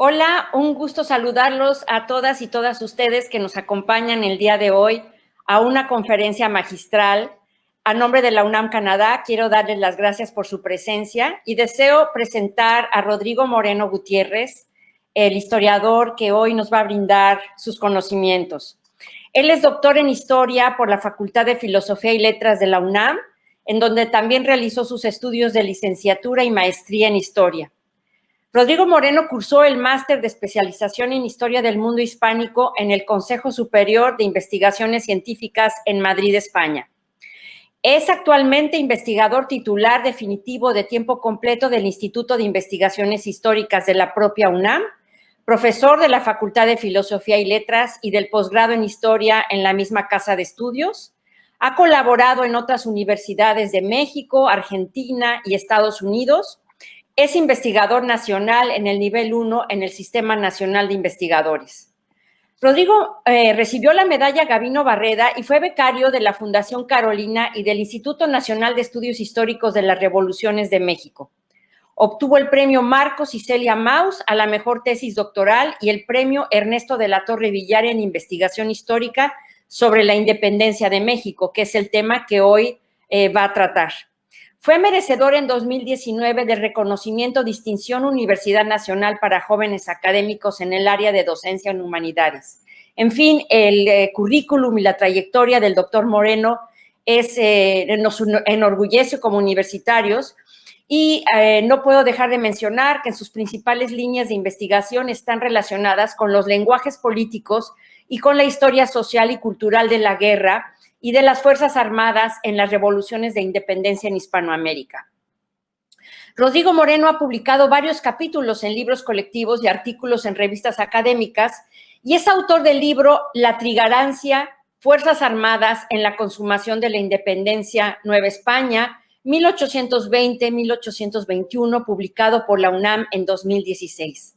Hola, un gusto saludarlos a todas y todas ustedes que nos acompañan el día de hoy a una conferencia magistral. A nombre de la UNAM Canadá, quiero darles las gracias por su presencia y deseo presentar a Rodrigo Moreno Gutiérrez, el historiador que hoy nos va a brindar sus conocimientos. Él es doctor en Historia por la Facultad de Filosofía y Letras de la UNAM, en donde también realizó sus estudios de licenciatura y maestría en Historia. Rodrigo Moreno cursó el máster de especialización en Historia del Mundo Hispánico en el Consejo Superior de Investigaciones Científicas en Madrid, España. Es actualmente investigador titular definitivo de tiempo completo del Instituto de Investigaciones Históricas de la propia UNAM, profesor de la Facultad de Filosofía y Letras y del posgrado en Historia en la misma casa de estudios. Ha colaborado en otras universidades de México, Argentina y Estados Unidos. Es investigador nacional en el nivel 1 en el Sistema Nacional de Investigadores. Rodrigo recibió la medalla Gavino Barreda y fue becario de la Fundación Carolina y del Instituto Nacional de Estudios Históricos de las Revoluciones de México. Obtuvo el premio Marcos y Celia Maus a la mejor tesis doctoral y el premio Ernesto de la Torre Villar en Investigación Histórica sobre la Independencia de México, que es el tema que hoy va a tratar. Fue merecedor en 2019 del reconocimiento Distinción Universidad Nacional para Jóvenes Académicos en el área de docencia en humanidades. En fin, el currículum y la trayectoria del doctor Moreno nos enorgullece como universitarios y no puedo dejar de mencionar que en sus principales líneas de investigación están relacionadas con los lenguajes políticos y con la historia social y cultural de la guerra y de las Fuerzas Armadas en las revoluciones de independencia en Hispanoamérica. Rodrigo Moreno ha publicado varios capítulos en libros colectivos y artículos en revistas académicas y es autor del libro La Trigarancia, Fuerzas Armadas en la consumación de la independencia Nueva España, 1820-1821, publicado por la UNAM en 2016.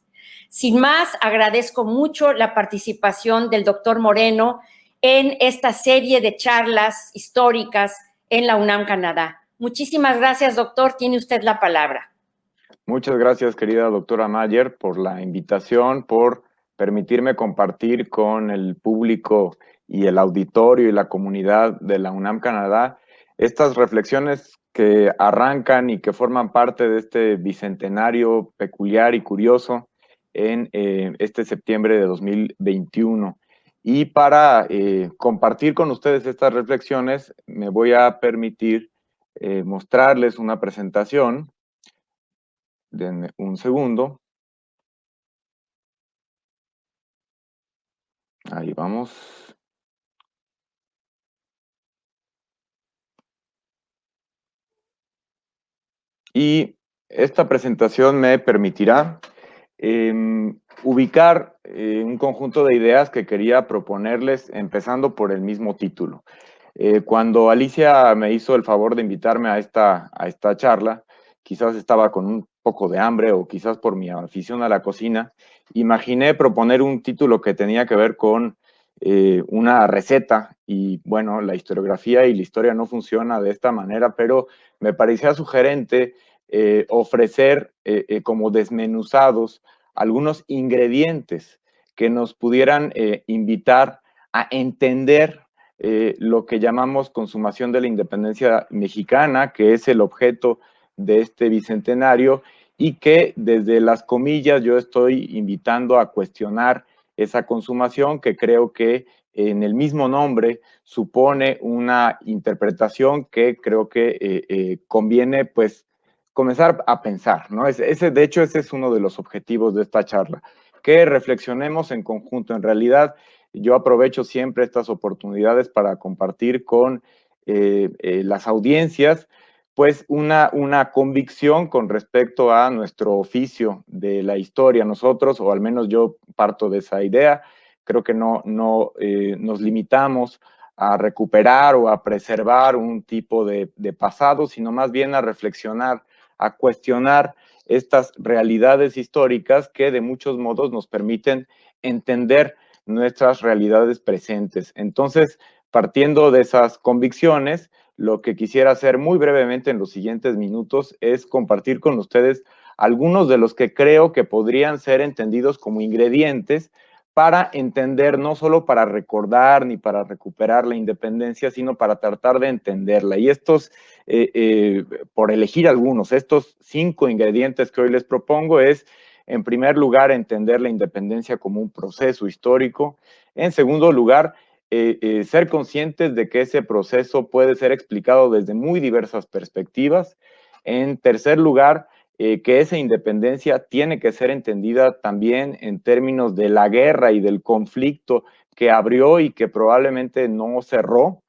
Sin más, agradezco mucho la participación del doctor Moreno en esta serie de charlas históricas en la UNAM Canadá. Muchísimas gracias, doctor. Tiene usted la palabra. Muchas gracias, querida doctora Mayer, por la invitación, por permitirme compartir con el público y el auditorio y la comunidad de la UNAM Canadá estas reflexiones que arrancan y que forman parte de este bicentenario peculiar y curioso en este septiembre de 2021. Y para compartir con ustedes estas reflexiones, me voy a permitir mostrarles una presentación. Denme un segundo. Ahí vamos. Y esta presentación me permitirá ubicar un conjunto de ideas que quería proponerles, empezando por el mismo título. Cuando Alicia me hizo el favor de invitarme a esta charla, quizás estaba con un poco de hambre o quizás por mi afición a la cocina, imaginé proponer un título que tenía que ver con una receta y bueno, la historiografía y la historia no funciona de esta manera, pero me parecía sugerente ofrecer como desmenuzados algunos ingredientes que nos pudieran invitar a entender lo que llamamos consumación de la independencia mexicana, que es el objeto de este bicentenario y que desde las comillas yo estoy invitando a cuestionar esa consumación que creo que en el mismo nombre supone una interpretación que creo que conviene pues comenzar a pensar, ¿no? De hecho, ese es uno de los objetivos de esta charla, que reflexionemos en conjunto. En realidad, yo aprovecho siempre estas oportunidades para compartir con las audiencias pues una convicción con respecto a nuestro oficio de la historia. Nosotros, o al menos yo parto de esa idea, creo que no nos limitamos a recuperar o a preservar un tipo de pasado, sino más bien a reflexionar, a cuestionar estas realidades históricas que de muchos modos nos permiten entender nuestras realidades presentes. Entonces, partiendo de esas convicciones, lo que quisiera hacer muy brevemente en los siguientes minutos es compartir con ustedes algunos de los que creo que podrían ser entendidos como ingredientes para entender, no solo para recordar ni para recuperar la independencia, sino para tratar de entenderla. Y estos, por elegir algunos, estos 5 ingredientes que hoy les propongo es, en primer lugar, entender la independencia como un proceso histórico. En segundo lugar, ser conscientes de que ese proceso puede ser explicado desde muy diversas perspectivas. En tercer lugar, que esa independencia tiene que ser entendida también en términos de la guerra y del conflicto que abrió y que probablemente no cerró,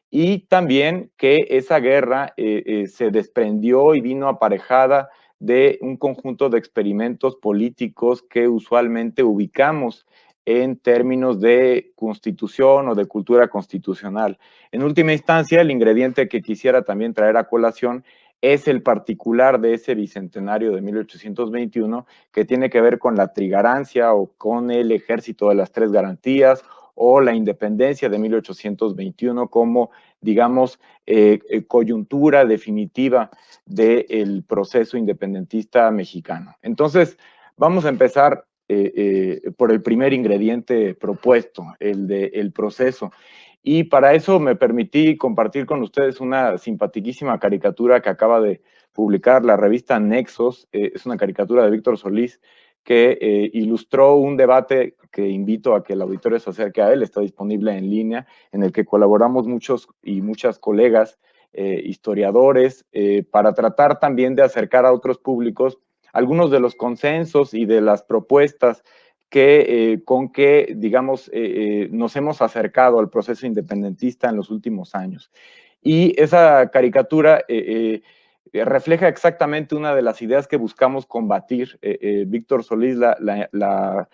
y también que esa guerra se desprendió y vino aparejada de un conjunto de experimentos políticos que usualmente ubicamos en términos de constitución o de cultura constitucional. En última instancia, el ingrediente que quisiera también traer a colación es el particular de ese bicentenario de 1821, que tiene que ver con la trigarancia o con el ejército de las 3 garantías, o la independencia de 1821 como, digamos, coyuntura definitiva del proceso independentista mexicano. Entonces, vamos a empezar por el primer ingrediente propuesto, el del proceso. Y para eso me permití compartir con ustedes una simpaticísima caricatura que acaba de publicar la revista Nexos. Es una caricatura de Víctor Solís que ilustró un debate que invito a que el auditorio se acerque a él, está disponible en línea, en el que colaboramos muchos y muchas colegas, historiadores, para tratar también de acercar a otros públicos algunos de los consensos y de las propuestas con que, digamos, nos hemos acercado al proceso independentista en los últimos años. Y esa caricatura refleja exactamente una de las ideas que buscamos combatir. Víctor Solís la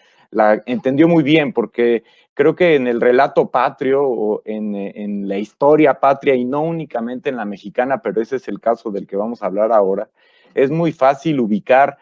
entendió muy bien, porque creo que en el relato patrio o en la historia patria, y no únicamente en la mexicana, pero ese es el caso del que vamos a hablar ahora, es muy fácil ubicar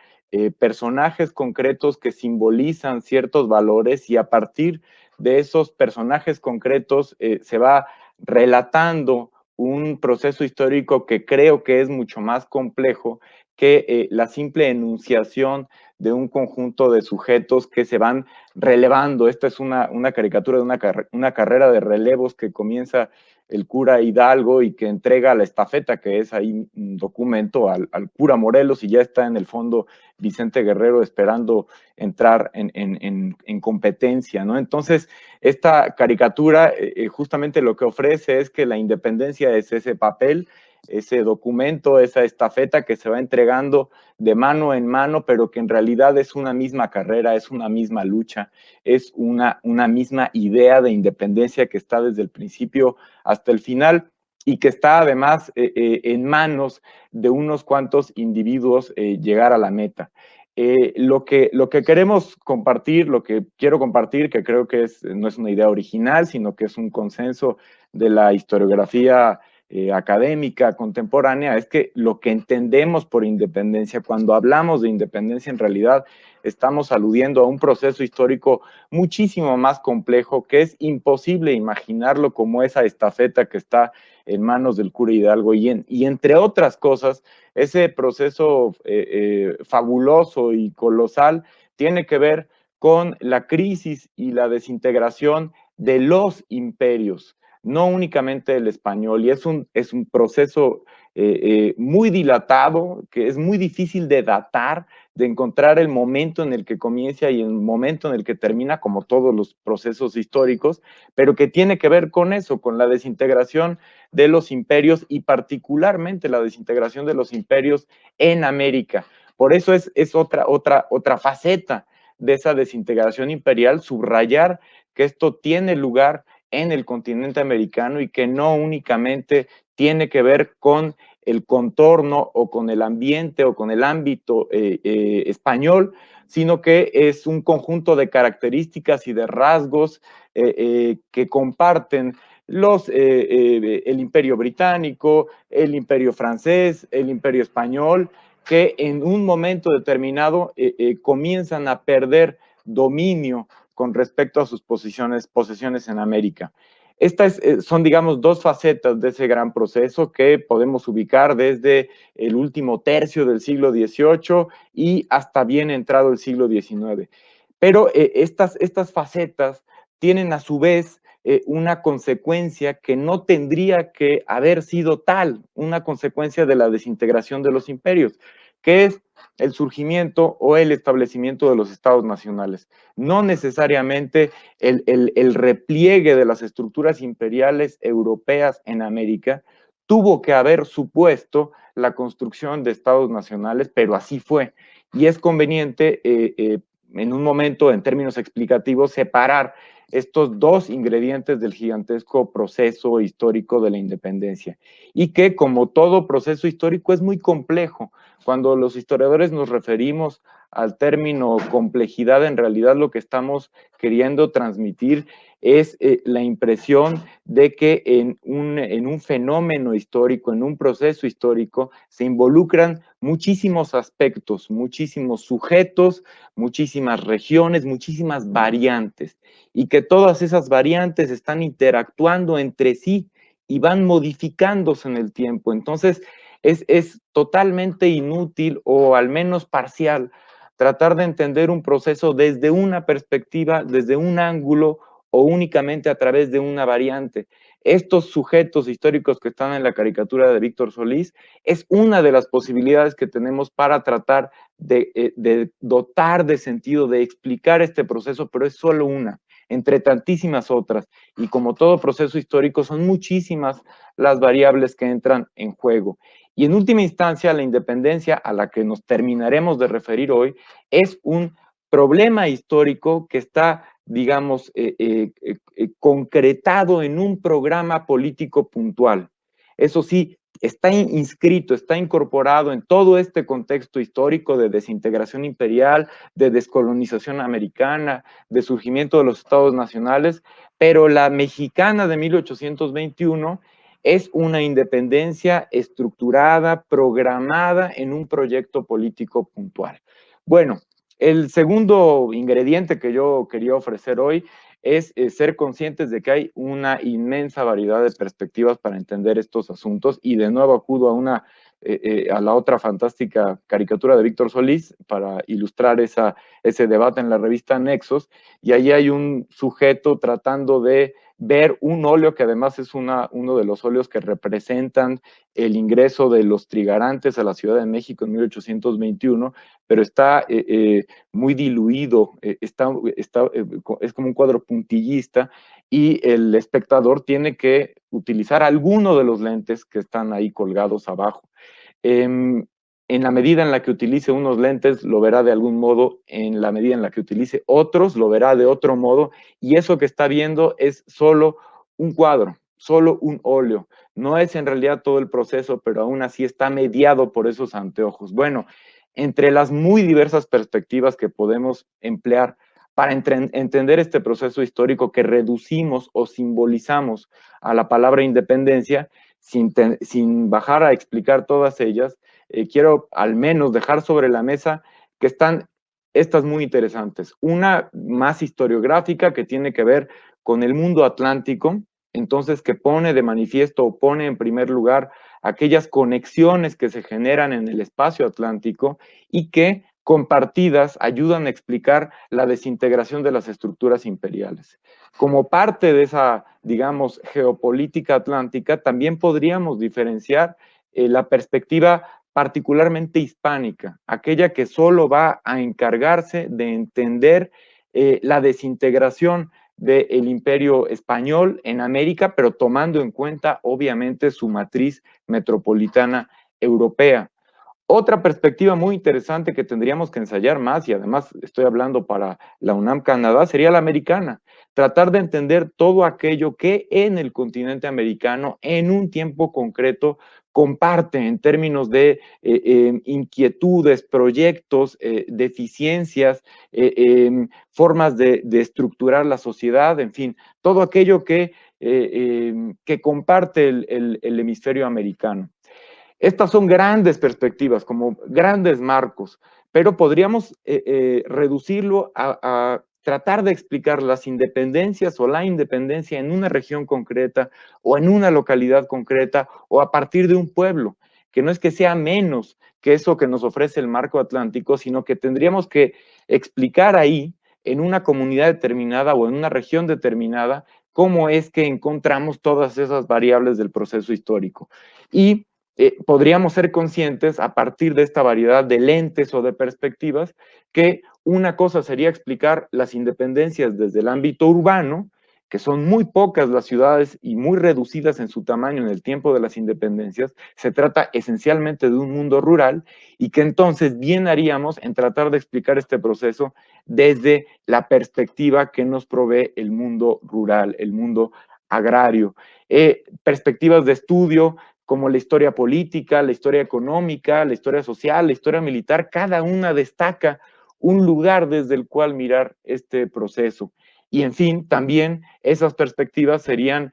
personajes concretos que simbolizan ciertos valores, y a partir de esos personajes concretos se va relatando un proceso histórico que creo que es mucho más complejo que la simple enunciación de un conjunto de sujetos que se van relevando. Esta es una caricatura de una carrera de relevos que comienza el cura Hidalgo y que entrega la estafeta, que es ahí un documento, al cura Morelos, y ya está en el fondo Vicente Guerrero esperando entrar en competencia, ¿no? Entonces, esta caricatura justamente lo que ofrece es que la independencia es ese papel, ese documento, esa estafeta que se va entregando de mano en mano, pero que en realidad es una misma carrera, es una misma lucha, es una misma idea de independencia que está desde el principio hasta el final, y que está además en manos de unos cuantos individuos llegar a la meta. Lo que queremos compartir, lo que quiero compartir, que creo que no es una idea original, sino que es un consenso de la historiografía académica contemporánea, es que lo que entendemos por independencia, cuando hablamos de independencia, en realidad estamos aludiendo a un proceso histórico muchísimo más complejo, que es imposible imaginarlo como esa estafeta que está en manos del cura Hidalgo, y entre otras cosas, ese proceso fabuloso y colosal tiene que ver con la crisis y la desintegración de los imperios, no únicamente el español, y es un proceso muy dilatado, que es muy difícil de datar, de encontrar el momento en el que comienza y el momento en el que termina, como todos los procesos históricos, pero que tiene que ver con eso, con la desintegración de los imperios, y particularmente la desintegración de los imperios en América. Por eso es otra faceta de esa desintegración imperial, subrayar que esto tiene lugar en el continente americano y que no únicamente tiene que ver con el contorno o con el ambiente o con el ámbito español, sino que es un conjunto de características y de rasgos que comparten el imperio británico, el imperio francés, el imperio español, que en un momento determinado comienzan a perder dominio con respecto a sus posesiones en América. Son, digamos, dos facetas de ese gran proceso que podemos ubicar desde el último tercio del siglo XVIII y hasta bien entrado el siglo XIX. Pero estas facetas tienen a su vez una consecuencia que no tendría que haber sido tal, una consecuencia de la desintegración de los imperios, que es el surgimiento o el establecimiento de los estados nacionales. No necesariamente el repliegue de las estructuras imperiales europeas en América tuvo que haber supuesto la construcción de estados nacionales, pero así fue. Y es conveniente en un momento, en términos explicativos, separar estos dos ingredientes del gigantesco proceso histórico de la independencia. Y que, como todo proceso histórico, es muy complejo. Cuando los historiadores nos referimos al término complejidad, en realidad lo que estamos queriendo transmitir es la impresión de que en un fenómeno histórico, en un proceso histórico, se involucran muchísimos aspectos, muchísimos sujetos, muchísimas regiones, muchísimas variantes, y que todas esas variantes están interactuando entre sí y van modificándose en el tiempo. Entonces, es totalmente inútil o al menos parcial tratar de entender un proceso desde una perspectiva, desde un ángulo o únicamente a través de una variante. Estos sujetos históricos que están en la caricatura de Víctor Solís es una de las posibilidades que tenemos para tratar de dotar de sentido, de explicar este proceso, pero es solo una, entre tantísimas otras. Y como todo proceso histórico, son muchísimas las variables que entran en juego. Y en última instancia, la independencia a la que nos terminaremos de referir hoy es un problema histórico que está, digamos, concretado en un programa político puntual. Eso sí, está inscrito, está incorporado en todo este contexto histórico de desintegración imperial, de descolonización americana, de surgimiento de los estados nacionales, pero la mexicana de 1821 es una independencia estructurada, programada en un proyecto político puntual. Bueno, el segundo ingrediente que yo quería ofrecer hoy es ser conscientes de que hay una inmensa variedad de perspectivas para entender estos asuntos, y de nuevo acudo a la otra fantástica caricatura de Víctor Solís para ilustrar ese debate en la revista Nexos, y ahí hay un sujeto tratando de ver un óleo que además es uno de los óleos que representan el ingreso de los trigarantes a la Ciudad de México en 1821, pero está muy diluido, es como un cuadro puntillista, y el espectador tiene que utilizar alguno de los lentes que están ahí colgados abajo. En la medida en la que utilice unos lentes, lo verá de algún modo; en la medida en la que utilice otros, lo verá de otro modo, y eso que está viendo es solo un cuadro, solo un óleo. No es en realidad todo el proceso, pero aún así está mediado por esos anteojos. Bueno, entre las muy diversas perspectivas que podemos emplear para entender este proceso histórico que reducimos o simbolizamos a la palabra independencia, sin bajar a explicar todas ellas, quiero al menos dejar sobre la mesa que están estas muy interesantes. Una más historiográfica, que tiene que ver con el mundo atlántico, entonces que pone de manifiesto o pone en primer lugar aquellas conexiones que se generan en el espacio atlántico y que compartidas ayudan a explicar la desintegración de las estructuras imperiales. Como parte de esa, digamos, geopolítica atlántica, también podríamos diferenciar la perspectiva particularmente hispánica, aquella que solo va a encargarse de entender la desintegración del imperio español en América, pero tomando en cuenta, obviamente, su matriz metropolitana europea. Otra perspectiva muy interesante que tendríamos que ensayar más, y además estoy hablando para la UNAM Canadá, sería la americana. Tratar de entender todo aquello que en el continente americano, en un tiempo concreto, comparte en términos de inquietudes, proyectos, deficiencias, formas de estructurar la sociedad, en fin, todo aquello que comparte el hemisferio americano. Estas son grandes perspectivas, como grandes marcos, pero podríamos reducirlo tratar de explicar las independencias o la independencia en una región concreta o en una localidad concreta o a partir de un pueblo, que no es que sea menos que eso que nos ofrece el marco atlántico, sino que tendríamos que explicar ahí, en una comunidad determinada o en una región determinada, cómo es que encontramos todas esas variables del proceso histórico. Y podríamos ser conscientes a partir de esta variedad de lentes o de perspectivas que una cosa sería explicar las independencias desde el ámbito urbano, que son muy pocas las ciudades y muy reducidas en su tamaño en el tiempo de las independencias, se trata esencialmente de un mundo rural y que entonces bien haríamos en tratar de explicar este proceso desde la perspectiva que nos provee el mundo rural, el mundo agrario. Perspectivas de estudio como la historia política, la historia económica, la historia social, la historia militar, cada una destaca un lugar desde el cual mirar este proceso. Y en fin, también esas perspectivas serían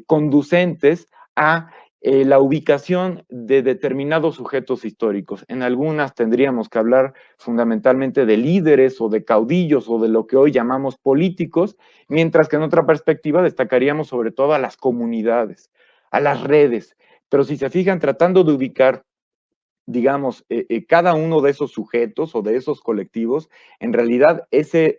conducentes a la ubicación de determinados sujetos históricos. En algunas tendríamos que hablar fundamentalmente de líderes o de caudillos o de lo que hoy llamamos políticos, mientras que en otra perspectiva destacaríamos sobre todo a las comunidades, a las redes. Pero si se fijan, tratando de ubicar digamos, cada uno de esos sujetos o de esos colectivos, en realidad ese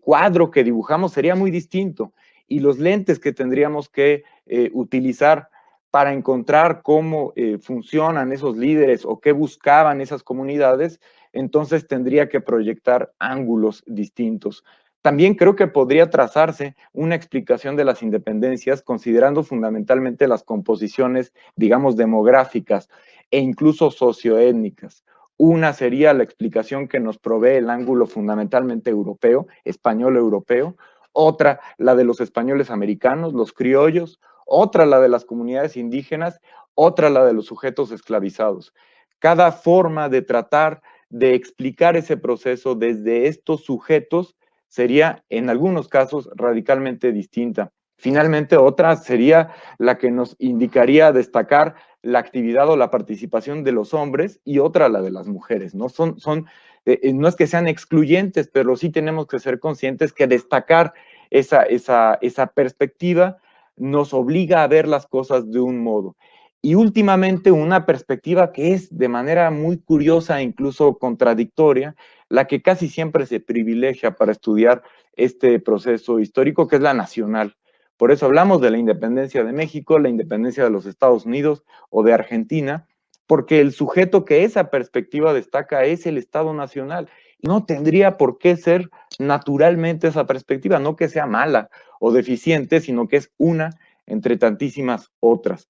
cuadro que dibujamos sería muy distinto y los lentes que tendríamos que utilizar para encontrar cómo funcionan esos líderes o qué buscaban esas comunidades, entonces tendría que proyectar ángulos distintos. También creo que podría trazarse una explicación de las independencias considerando fundamentalmente las composiciones, digamos, demográficas e incluso socioétnicas. Una sería la explicación que nos provee el ángulo fundamentalmente europeo, español-europeo, otra la de los españoles americanos, los criollos, otra la de las comunidades indígenas, otra la de los sujetos esclavizados. Cada forma de tratar de explicar ese proceso desde estos sujetos sería en algunos casos radicalmente distinta. Finalmente, otra sería la que nos indicaría destacar la actividad o la participación de los hombres y otra la de las mujeres, ¿no? No es que sean excluyentes, pero sí tenemos que ser conscientes que destacar esa perspectiva nos obliga a ver las cosas de un modo. Y últimamente una perspectiva que es de manera muy curiosa e incluso contradictoria, la que casi siempre se privilegia para estudiar este proceso histórico, que es la nacional. Por eso hablamos de la independencia de México, la independencia de los Estados Unidos o de Argentina, porque el sujeto que esa perspectiva destaca es el Estado Nacional. No tendría por qué ser naturalmente esa perspectiva, no que sea mala o deficiente, sino que es una entre tantísimas otras.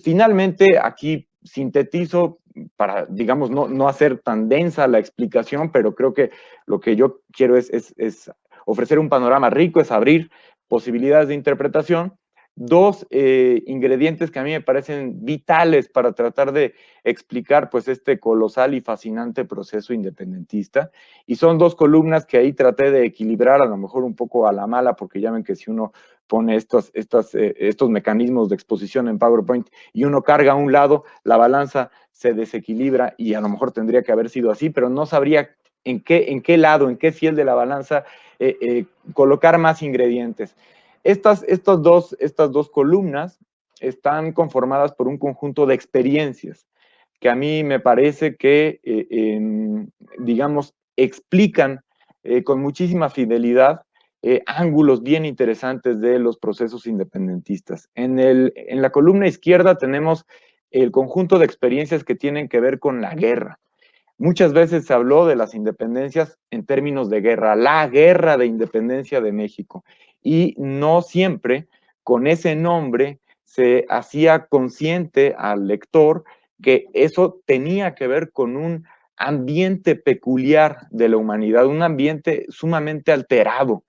Finalmente, aquí sintetizo para, digamos, no hacer tan densa la explicación, pero creo que lo que yo quiero es ofrecer un panorama rico, es abrir posibilidades de interpretación. Dos ingredientes que a mí me parecen vitales para tratar de explicar pues este colosal y fascinante proceso independentista, y son dos columnas que ahí traté de equilibrar, a lo mejor un poco a la mala, porque ya ven que si uno pone estos mecanismos de exposición en PowerPoint y uno carga a un lado, la balanza se desequilibra y a lo mejor tendría que haber sido así, pero no sabría en qué lado, en qué fiel de la balanza colocar más ingredientes. Estas dos columnas están conformadas por un conjunto de experiencias que a mí me parece que, digamos, explican con muchísima fidelidad ángulos bien interesantes de los procesos independentistas. En la columna izquierda tenemos el conjunto de experiencias que tienen que ver con la guerra. Muchas veces se habló de las independencias en términos de guerra, la guerra de independencia de México, y no siempre con ese nombre se hacía consciente al lector que eso tenía que ver con un ambiente peculiar de la humanidad, un ambiente sumamente alterado.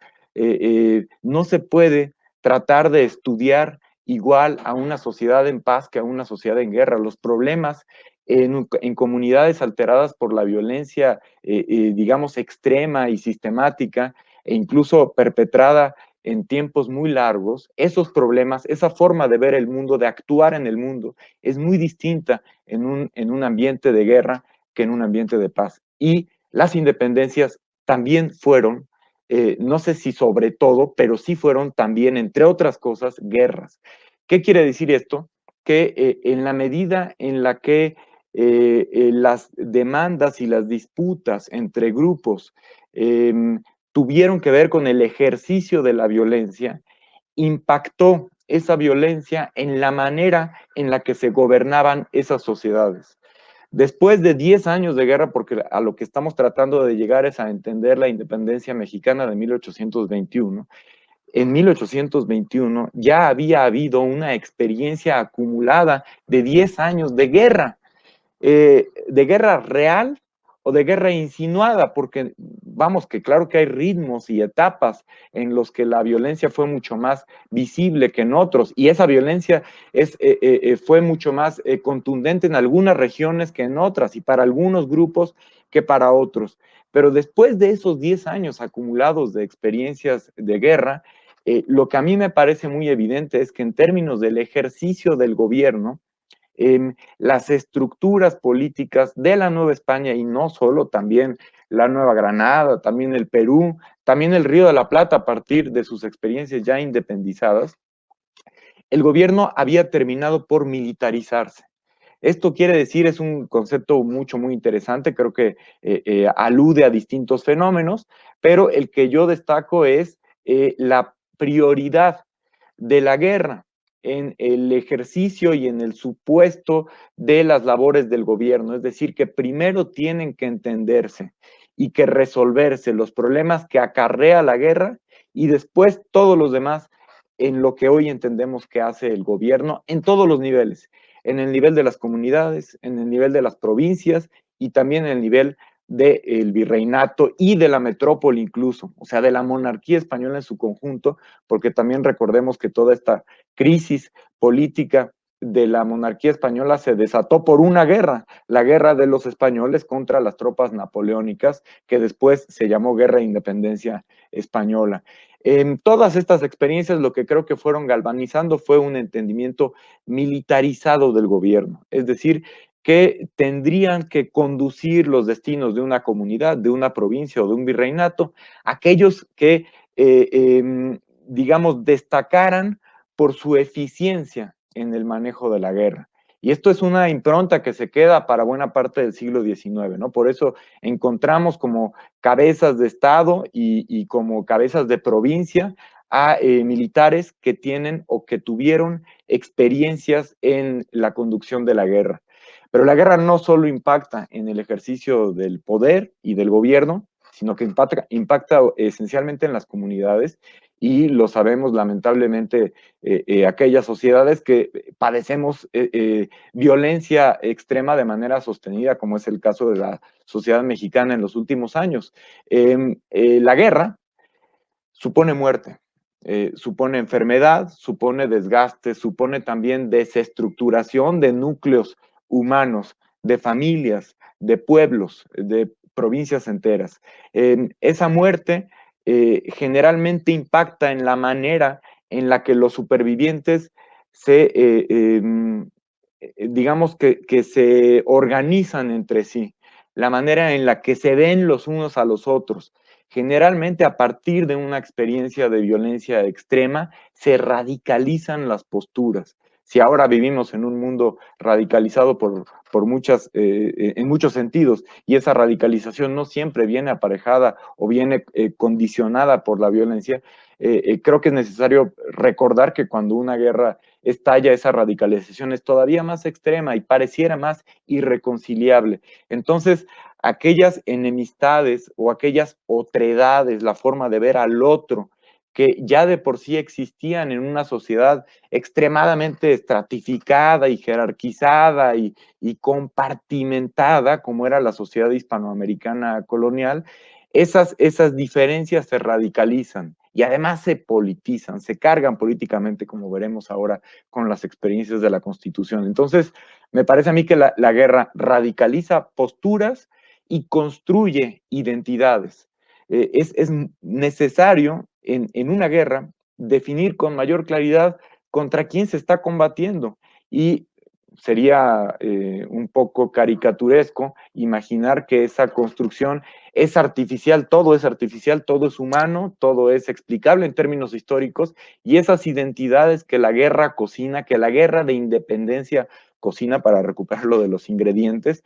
No se puede tratar de estudiar igual a una sociedad en paz que a una sociedad en guerra. Los problemas en comunidades alteradas por la violencia, digamos, extrema y sistemática, e incluso perpetrada en tiempos muy largos, esos problemas, esa forma de ver el mundo, de actuar en el mundo, es muy distinta en un ambiente de guerra que en un ambiente de paz. Y las independencias también fueron no sé si sobre todo, pero sí fueron también, entre otras cosas, guerras. ¿Qué quiere decir esto? Que en la medida en la que las demandas y las disputas entre grupos eh, tuvieron que ver con el ejercicio de la violencia, impactó esa violencia en la manera en la que se gobernaban esas sociedades. Después de 10 años de guerra, porque a lo que estamos tratando de llegar es a entender la independencia mexicana de 1821, en 1821 ya había habido una experiencia acumulada de 10 años de guerra real o de guerra insinuada, porque vamos, que claro que hay ritmos y etapas en los que la violencia fue mucho más visible que en otros, y esa violencia fue mucho más contundente en algunas regiones que en otras, y para algunos grupos que para otros. Pero después de esos 10 años acumulados de experiencias de guerra, lo que a mí me parece muy evidente es que en términos del ejercicio del gobierno, las estructuras políticas de la Nueva España y no solo, también la Nueva Granada, también el Perú, también el Río de la Plata a partir de sus experiencias ya independizadas, el gobierno había terminado por militarizarse. Esto quiere decir, es un concepto muy interesante, creo que alude a distintos fenómenos, pero el que yo destaco es la prioridad de la guerra en el ejercicio y en el supuesto de las labores del gobierno. Es decir, que primero tienen que entenderse y que resolverse los problemas que acarrea la guerra y después todos los demás en lo que hoy entendemos que hace el gobierno en todos los niveles, en el nivel de las comunidades, en el nivel de las provincias y también en el nivel del virreinato y de la metrópoli incluso, o sea, de la monarquía española en su conjunto, porque también recordemos que toda esta crisis política de la monarquía española se desató por una guerra, la guerra de los españoles contra las tropas napoleónicas, que después se llamó Guerra de Independencia Española. En todas estas experiencias lo que creo que fueron galvanizando fue un entendimiento militarizado del gobierno, es decir, que tendrían que conducir los destinos de una comunidad, de una provincia o de un virreinato, aquellos que, digamos, destacaran por su eficiencia en el manejo de la guerra. Y esto es una impronta que se queda para buena parte del siglo XIX, ¿no? Por eso encontramos como cabezas de Estado y como cabezas de provincia a militares que tienen o que tuvieron experiencias en la conducción de la guerra. Pero la guerra no solo impacta en el ejercicio del poder y del gobierno, sino que impacta esencialmente en las comunidades y lo sabemos lamentablemente aquellas sociedades que padecemos violencia extrema de manera sostenida, como es el caso de la sociedad mexicana en los últimos años. La guerra supone muerte, supone enfermedad, supone desgaste, supone también desestructuración de núcleos humanos, de familias, de pueblos, de provincias enteras. Esa muerte generalmente impacta en la manera en la que los supervivientes se, digamos que se organizan entre sí, la manera en la que se ven los unos a los otros. Generalmente a partir de una experiencia de violencia extrema se radicalizan las posturas. Si ahora vivimos en un mundo radicalizado en muchos sentidos y esa radicalización no siempre viene aparejada o viene condicionada por la violencia, creo que es necesario recordar que cuando una guerra estalla, esa radicalización es todavía más extrema y pareciera más irreconciliable. Entonces, aquellas enemistades o aquellas otredades, la forma de ver al otro, que ya de por sí existían en una sociedad extremadamente estratificada y jerarquizada y compartimentada, como era la sociedad hispanoamericana colonial, esas diferencias se radicalizan y además se politizan, se cargan políticamente, como veremos ahora con las experiencias de la Constitución. Entonces, me parece a mí que la guerra radicaliza posturas y construye identidades. Es necesario en una guerra definir con mayor claridad contra quién se está combatiendo y sería un poco caricaturesco imaginar que esa construcción es artificial, todo es humano, todo es explicable en términos históricos, y esas identidades que la guerra cocina, que la guerra de independencia cocina para recuperarlo de los ingredientes,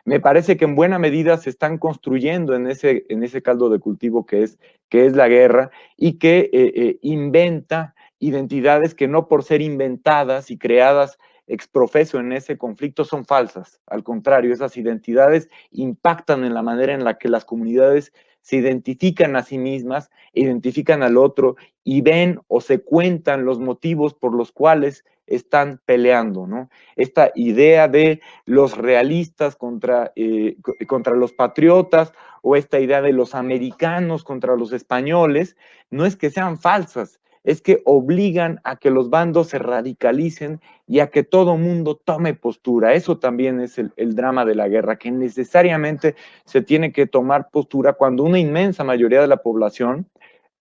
me parece que en buena medida se están construyendo en ese caldo de cultivo que es la guerra, y que inventa identidades que no por ser inventadas y creadas exprofeso en ese conflicto son falsas. Al contrario, esas identidades impactan en la manera en la que las comunidades se identifican a sí mismas, identifican al otro y ven o se cuentan los motivos por los cuales están peleando, ¿no? Esta idea de los realistas contra los patriotas, o esta idea de los americanos contra los españoles, no es que sean falsas, es que obligan a que los bandos se radicalicen y a que todo mundo tome postura. Eso también es el drama de la guerra, que necesariamente se tiene que tomar postura cuando una inmensa mayoría de la población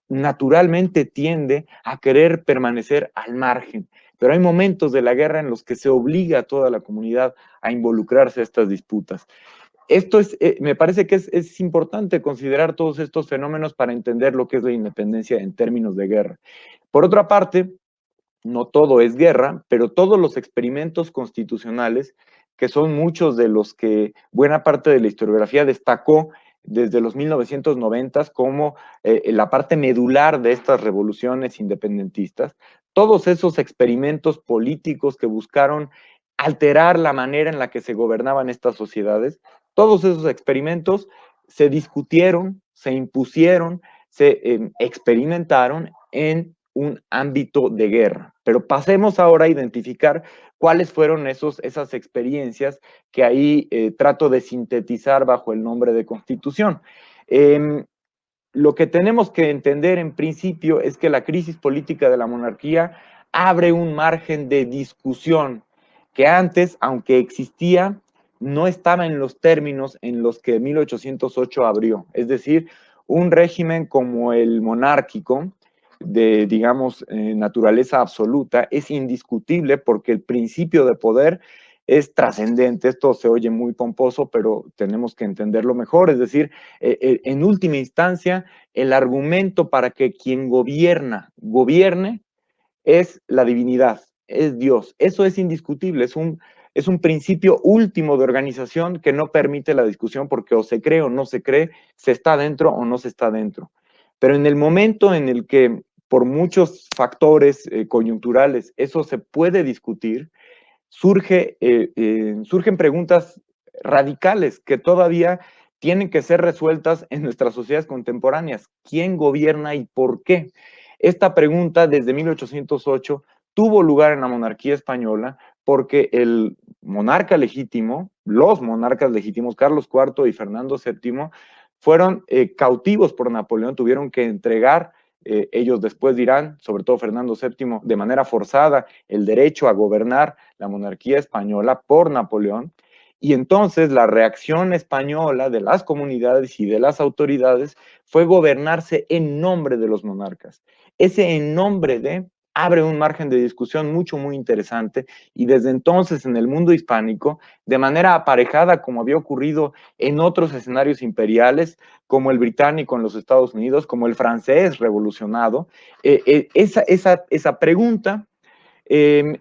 naturalmente tiende a querer permanecer al margen. Pero hay momentos de la guerra en los que se obliga a toda la comunidad a involucrarse a estas disputas. Esto me parece que es importante considerar todos estos fenómenos para entender lo que es la independencia en términos de guerra. Por otra parte, no todo es guerra, pero todos los experimentos constitucionales, que son muchos de los que buena parte de la historiografía destacó desde los 1990 como la parte medular de estas revoluciones independentistas, todos esos experimentos políticos que buscaron alterar la manera en la que se gobernaban estas sociedades, todos esos experimentos se discutieron, se impusieron, se experimentaron en un ámbito de guerra. Pero pasemos ahora a identificar cuáles fueron esas experiencias que ahí trato de sintetizar bajo el nombre de Constitución. Lo que tenemos que entender en principio es que la crisis política de la monarquía abre un margen de discusión que antes, aunque existía, no estaba en los términos en los que 1808 abrió. Es decir, un régimen como el monárquico, de, digamos, naturaleza absoluta, es indiscutible porque el principio de poder es trascendente. Esto se oye muy pomposo, pero tenemos que entenderlo mejor. Es decir, en última instancia, el argumento para que quien gobierne es la divinidad, es Dios. Eso es indiscutible, es un principio último de organización que no permite la discusión porque o se cree o no se cree, se está dentro o no se está dentro. Pero en el momento en el que por muchos factores coyunturales eso se puede discutir, surgen preguntas radicales que todavía tienen que ser resueltas en nuestras sociedades contemporáneas. ¿Quién gobierna y por qué? Esta pregunta desde 1808 tuvo lugar en la monarquía española porque el monarca legítimo, los monarcas legítimos, Carlos IV y Fernando VII, fueron cautivos por Napoleón, tuvieron que entregar, ellos después dirán, sobre todo Fernando VII, de manera forzada, el derecho a gobernar la monarquía española por Napoleón. Y entonces la reacción española de las comunidades y de las autoridades fue gobernarse en nombre de los monarcas. Ese en nombre de abre un margen de discusión muy interesante, y desde entonces en el mundo hispánico, de manera aparejada como había ocurrido en otros escenarios imperiales, como el británico en los Estados Unidos, como el francés revolucionado, esa pregunta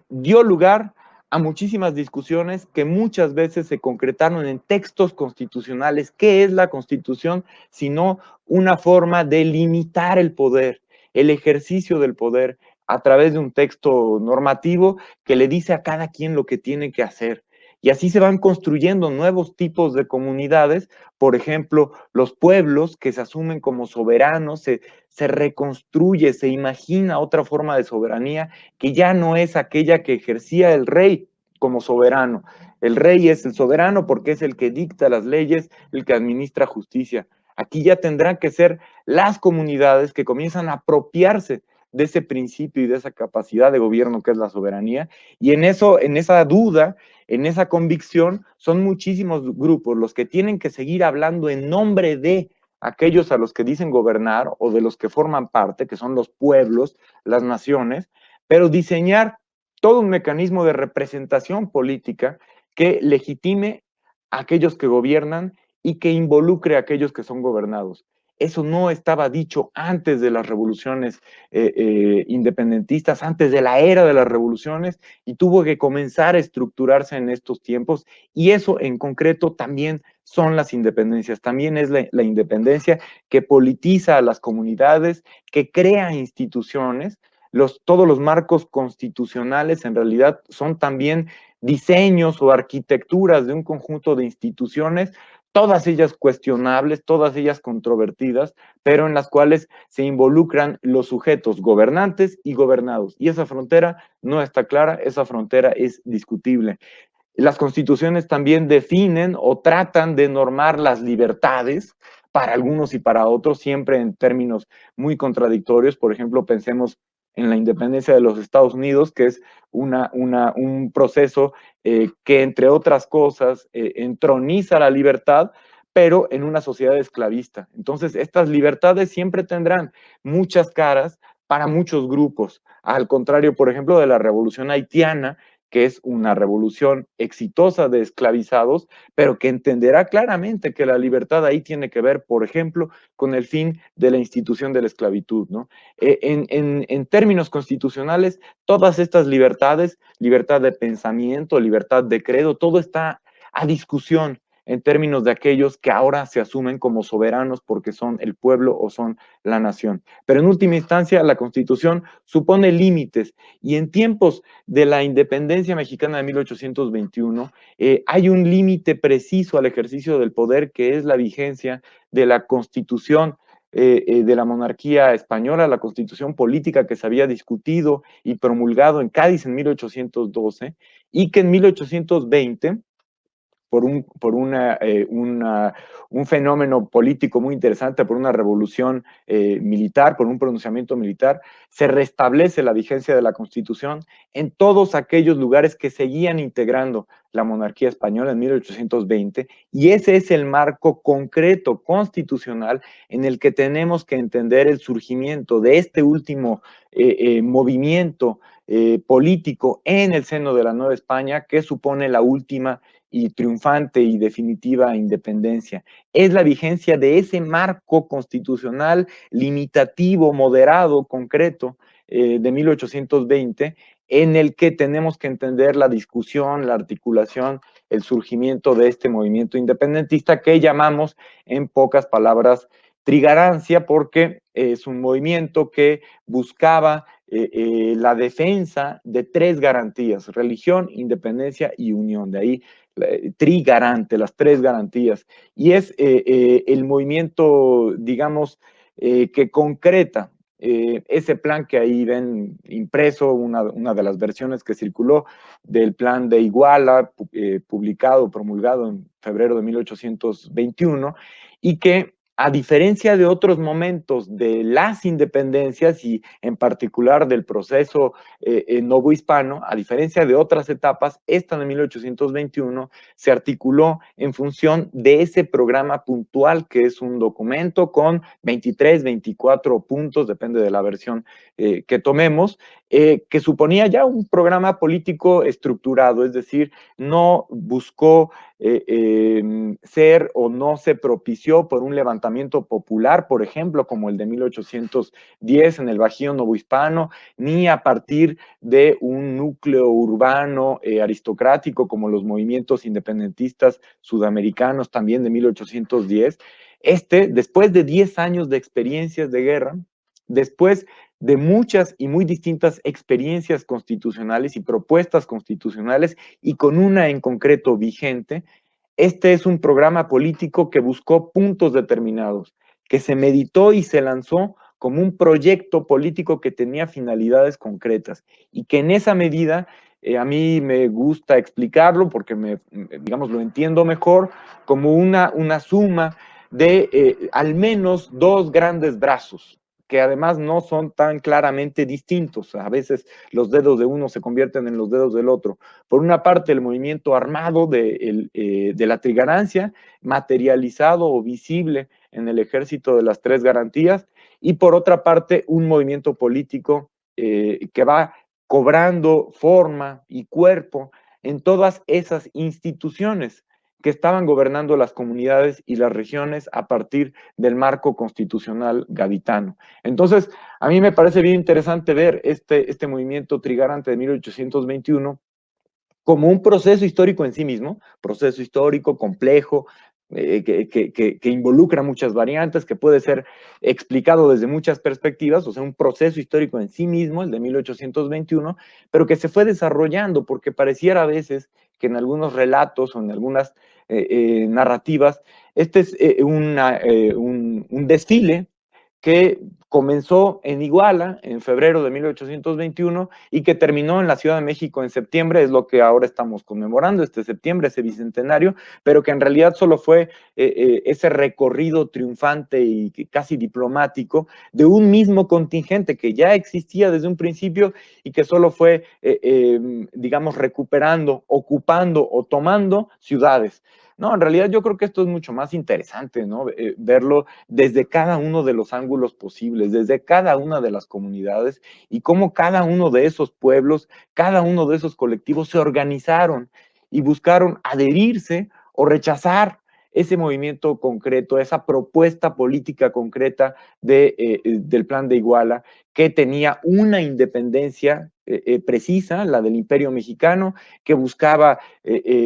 dio lugar a muchísimas discusiones que muchas veces se concretaron en textos constitucionales. ¿Qué es la Constitución? Sino una forma de limitar el poder, el ejercicio del poder a través de un texto normativo que le dice a cada quien lo que tiene que hacer. Y así se van construyendo nuevos tipos de comunidades, por ejemplo, los pueblos que se asumen como soberanos, se reconstruye, se imagina otra forma de soberanía que ya no es aquella que ejercía el rey como soberano. El rey es el soberano porque es el que dicta las leyes, el que administra justicia. Aquí ya tendrán que ser las comunidades que comienzan a apropiarse de ese principio y de esa capacidad de gobierno que es la soberanía. Y en eso, en esa duda, en esa convicción, son muchísimos grupos los que tienen que seguir hablando en nombre de aquellos a los que dicen gobernar o de los que forman parte, que son los pueblos, las naciones, pero diseñar todo un mecanismo de representación política que legitime a aquellos que gobiernan y que involucre a aquellos que son gobernados. Eso no estaba dicho antes de las revoluciones independentistas, antes de la era de las revoluciones, y tuvo que comenzar a estructurarse en estos tiempos, y eso en concreto también son las independencias, también es la independencia que politiza a las comunidades, que crea instituciones. Todos los marcos constitucionales en realidad son también diseños o arquitecturas de un conjunto de instituciones, todas ellas cuestionables, todas ellas controvertidas, pero en las cuales se involucran los sujetos gobernantes y gobernados. Y esa frontera no está clara, esa frontera es discutible. Las constituciones también definen o tratan de normar las libertades para algunos y para otros, siempre en términos muy contradictorios. Por ejemplo, pensemos en la independencia de los Estados Unidos, que es un proceso que, entre otras cosas, entroniza la libertad, pero en una sociedad esclavista. Entonces, estas libertades siempre tendrán muchas caras para muchos grupos. Al contrario, por ejemplo, de la revolución haitiana, que es una revolución exitosa de esclavizados, pero que entenderá claramente que la libertad ahí tiene que ver, por ejemplo, con el fin de la institución de la esclavitud, ¿no? En términos constitucionales, todas estas libertades, libertad de pensamiento, libertad de credo, todo está a discusión en términos de aquellos que ahora se asumen como soberanos porque son el pueblo o son la nación. Pero en última instancia, la Constitución supone límites, y en tiempos de la independencia mexicana de 1821, hay un límite preciso al ejercicio del poder, que es la vigencia de la Constitución de la monarquía española, la Constitución política que se había discutido y promulgado en Cádiz en 1812, y que en 1820, por un fenómeno político muy interesante, por una revolución militar, por un pronunciamiento militar, se restablece la vigencia de la Constitución en todos aquellos lugares que seguían integrando la monarquía española en 1820, y ese es el marco concreto constitucional en el que tenemos que entender el surgimiento de este último movimiento político en el seno de la Nueva España, que supone la última y triunfante y definitiva independencia. Es la vigencia de ese marco constitucional limitativo, moderado, concreto, de 1820, en el que tenemos que entender la discusión, la articulación, el surgimiento de este movimiento independentista que llamamos, en pocas palabras, trigarancia, porque es un movimiento que buscaba la defensa de tres garantías: religión, independencia y unión. De ahí trigarante, las tres garantías. Y es el movimiento, digamos, que concreta ese plan que ahí ven impreso, una de las versiones que circuló del plan de Iguala, publicado, promulgado en febrero de 1821, y que, a diferencia de otros momentos de las independencias y en particular del proceso novohispano, a diferencia de otras etapas, esta de 1821 se articuló en función de ese programa puntual, que es un documento con 23, 24 puntos, depende de la versión que tomemos, que suponía ya un programa político estructurado, es decir, no buscó ser o no se propició por un levantamiento popular, por ejemplo, como el de 1810 en el Bajío novohispano, ni a partir de un núcleo urbano aristocrático como los movimientos independentistas sudamericanos también de 1810. Después de 10 años de experiencias de guerra, después de muchas y muy distintas experiencias constitucionales y propuestas constitucionales, y con una en concreto vigente, este es un programa político que buscó puntos determinados, que se meditó y se lanzó como un proyecto político que tenía finalidades concretas, y que en esa medida a mí me gusta explicarlo porque digamos, lo entiendo mejor como una suma de al menos dos grandes brazos, que además no son tan claramente distintos. A veces los dedos de uno se convierten en los dedos del otro. Por una parte, el movimiento armado de la trigarancia, materializado o visible en el ejército de las tres garantías, y por otra parte, un movimiento político que va cobrando forma y cuerpo en todas esas instituciones que estaban gobernando las comunidades y las regiones a partir del marco constitucional gaditano. Entonces, a mí me parece bien interesante ver este movimiento trigarante de 1821 como un proceso histórico en sí mismo, proceso histórico complejo, que involucra muchas variantes, que puede ser explicado desde muchas perspectivas, o sea, un proceso histórico en sí mismo, el de 1821, pero que se fue desarrollando porque pareciera a veces que en algunos relatos o en algunas narrativas, este es un desfile que comenzó en Iguala en febrero de 1821 y que terminó en la Ciudad de México en septiembre, es lo que ahora estamos conmemorando, este septiembre, ese bicentenario, pero que en realidad solo fue ese recorrido triunfante y casi diplomático de un mismo contingente que ya existía desde un principio y que solo fue, digamos, recuperando, ocupando o tomando ciudades. No, en realidad yo creo que esto es mucho más interesante, ¿no? Verlo desde cada uno de los ángulos posibles, desde cada una de las comunidades y cómo cada uno de esos pueblos, cada uno de esos colectivos se organizaron y buscaron adherirse o rechazar ese movimiento concreto, esa propuesta política concreta del Plan de Iguala, que tenía una independencia precisa, la del Imperio Mexicano, que buscaba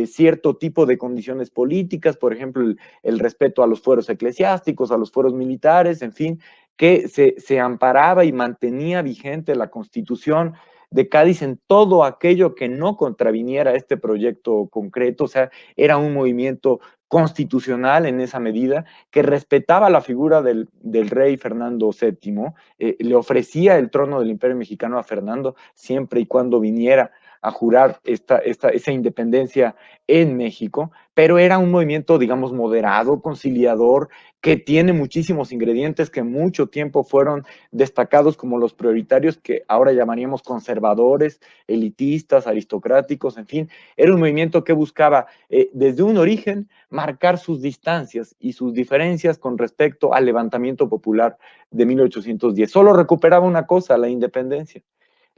cierto tipo de condiciones políticas, por ejemplo, el respeto a los fueros eclesiásticos, a los fueros militares, en fin, que se amparaba y mantenía vigente la Constitución de Cádiz en todo aquello que no contraviniera este proyecto concreto, o sea, era un movimiento constitucional en esa medida, que respetaba la figura del rey Fernando VII, le ofrecía el trono del Imperio Mexicano a Fernando siempre y cuando viniera a jurar esa independencia en México, pero era un movimiento, digamos, moderado, conciliador, que tiene muchísimos ingredientes que mucho tiempo fueron destacados como los prioritarios, que ahora llamaríamos conservadores, elitistas, aristocráticos, en fin. Era un movimiento que buscaba desde un origen marcar sus distancias y sus diferencias con respecto al levantamiento popular de 1810. Solo recuperaba una cosa, la independencia.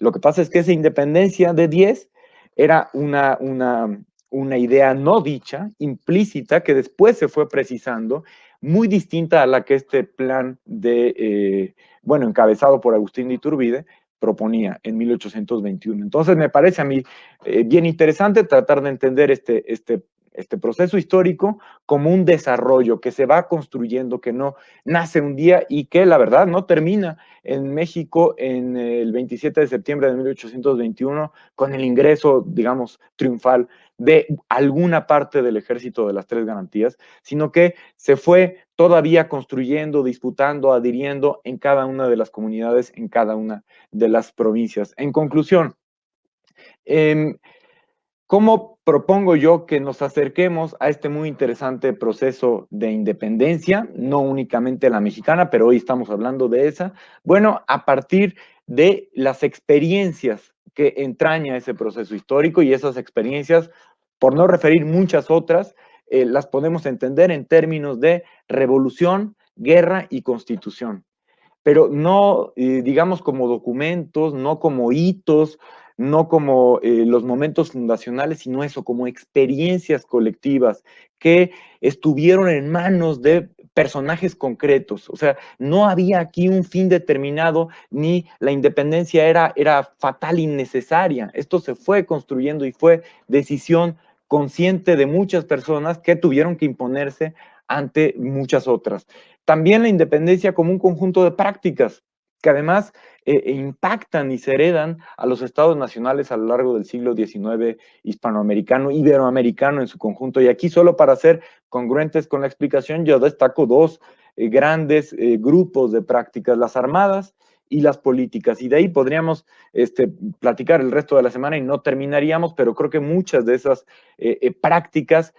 Lo que pasa es que esa independencia de 10 era una idea no dicha, implícita, que después se fue precisando, muy distinta a la que este plan bueno, encabezado por Agustín de Iturbide, proponía en 1821. Entonces me parece a mí bien interesante tratar de entender este proceso histórico como un desarrollo que se va construyendo, que no nace un día y que la verdad no termina en México en el 27 de septiembre de 1821 con el ingreso, digamos, triunfal de alguna parte del ejército de las Tres Garantías, sino que se fue todavía construyendo, disputando, adhiriendo en cada una de las comunidades, en cada una de las provincias. En conclusión, ¿cómo propongo yo que nos acerquemos a este muy interesante proceso de independencia? No únicamente la mexicana, pero hoy estamos hablando de esa. Bueno, a partir de las experiencias que entraña ese proceso histórico y esas experiencias, por no referir muchas otras, las podemos entender en términos de revolución, guerra y constitución, pero no, digamos, como documentos, no como hitos, no como los momentos fundacionales, sino eso, como experiencias colectivas que estuvieron en manos de personajes concretos. O sea, no había aquí un fin determinado, ni la independencia era fatal, innecesaria. Esto se fue construyendo y fue decisión consciente de muchas personas que tuvieron que imponerse ante muchas otras. También la independencia como un conjunto de prácticas que además impactan y se heredan a los estados nacionales a lo largo del siglo XIX hispanoamericano, iberoamericano en su conjunto. Y aquí solo para ser congruentes con la explicación, yo destaco dos grandes grupos de prácticas, las armadas y las políticas. Y de ahí podríamos platicar el resto de la semana y no terminaríamos, pero creo que muchas de esas prácticas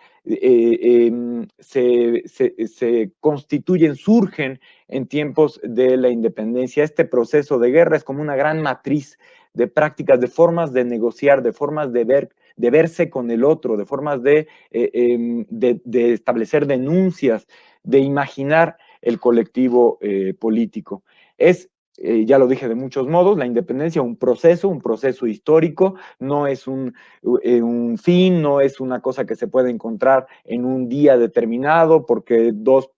se constituyen, surgen en tiempos de la independencia. Este proceso de guerra es como una gran matriz de prácticas, de formas de negociar, de formas de verse con el otro, de formas de establecer denuncias, de imaginar el colectivo político. Es ya lo dije de muchos modos, la independencia un proceso histórico, no es un fin, no es una cosa que se puede encontrar en un día determinado porque dos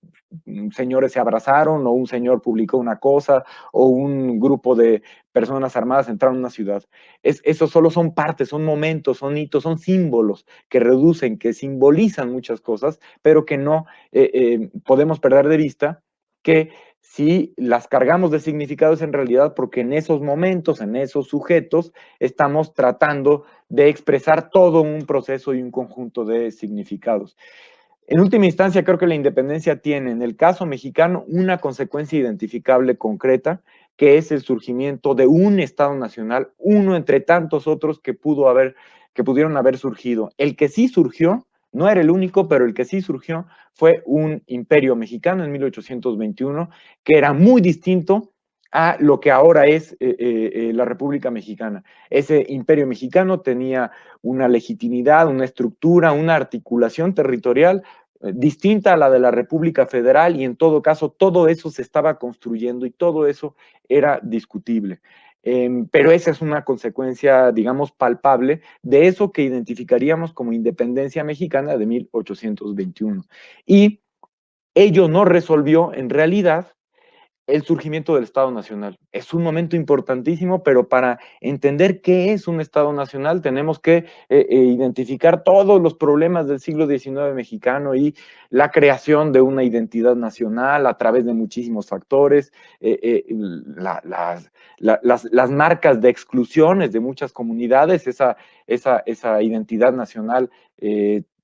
señores se abrazaron o un señor publicó una cosa o un grupo de personas armadas entraron a una ciudad. Eso solo son partes, son momentos, son hitos, son símbolos que reducen, que simbolizan muchas cosas, pero que no podemos perder de vista que si las cargamos de significados en realidad porque en esos momentos, en esos sujetos, estamos tratando de expresar todo un proceso y un conjunto de significados. En última instancia, creo que la independencia tiene, en el caso mexicano, una consecuencia identificable concreta, que es el surgimiento de un Estado nacional, uno entre tantos otros que pudieron haber surgido. El que sí surgió, no era el único, pero el que sí surgió fue un imperio mexicano en 1821, que era muy distinto a lo que ahora es la República Mexicana. Ese imperio mexicano tenía una legitimidad, una estructura, una articulación territorial distinta a la de la República Federal y en todo caso todo eso se estaba construyendo y todo eso era discutible. Pero esa es una consecuencia, digamos, palpable de eso que identificaríamos como independencia mexicana de 1821. Y ello no resolvió en realidad el surgimiento del Estado Nacional. Es un momento importantísimo, pero para entender qué es un Estado Nacional tenemos que identificar todos los problemas del siglo XIX mexicano y la creación de una identidad nacional a través de muchísimos factores, las marcas de exclusiones de muchas comunidades, esa identidad nacional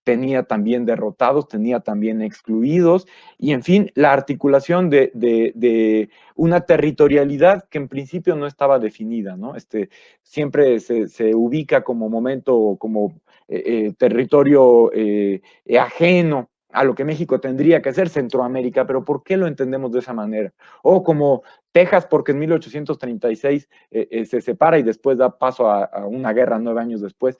tenía también derrotados, tenía también excluidos, y en fin, la articulación de una territorialidad que en principio no estaba definida, ¿no? Siempre se ubica como momento, como territorio ajeno a lo que México tendría que ser Centroamérica, pero ¿por qué lo entendemos de esa manera? O como Texas, porque en 1836 se separa y después da paso a una guerra 9 años después.